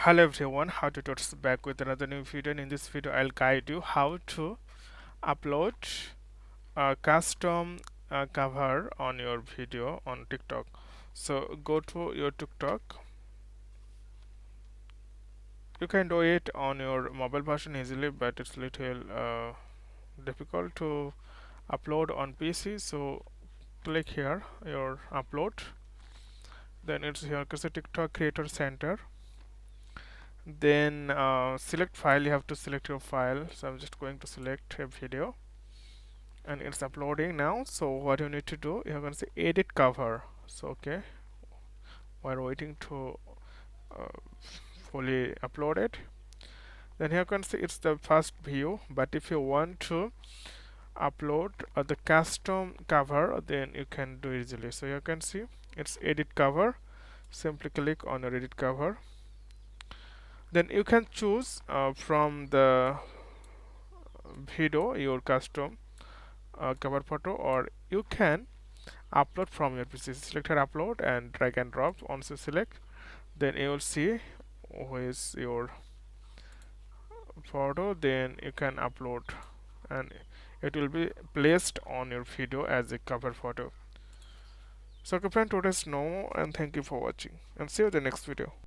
Hello everyone, how to Tuts back with another new video. And in this video I'll guide you how to upload a custom cover on your video on TikTok. So go to your TikTok. You can do it on your mobile version easily, but it's little difficult to upload on PC. So click here your upload, then it's here because the TikTok Creator Center. Then select file. You have to select your file, so I'm just going to select a video and it's uploading now. So what you need to do, you're going to say edit cover. So okay, while waiting to uh, fully upload it, then here you can see it's the first view. But if you want to upload the custom cover, then you can do easily. So you can see it's edit cover. Simply click on your edit cover, then you can choose from the video your custom cover photo, or you can upload from your PC. Select here upload and drag and drop. Once you select, then you will see where is your photo, then you can upload and it will be placed on your video as a cover photo. So okay friend, today's know, and thank you for watching and see you in the next video.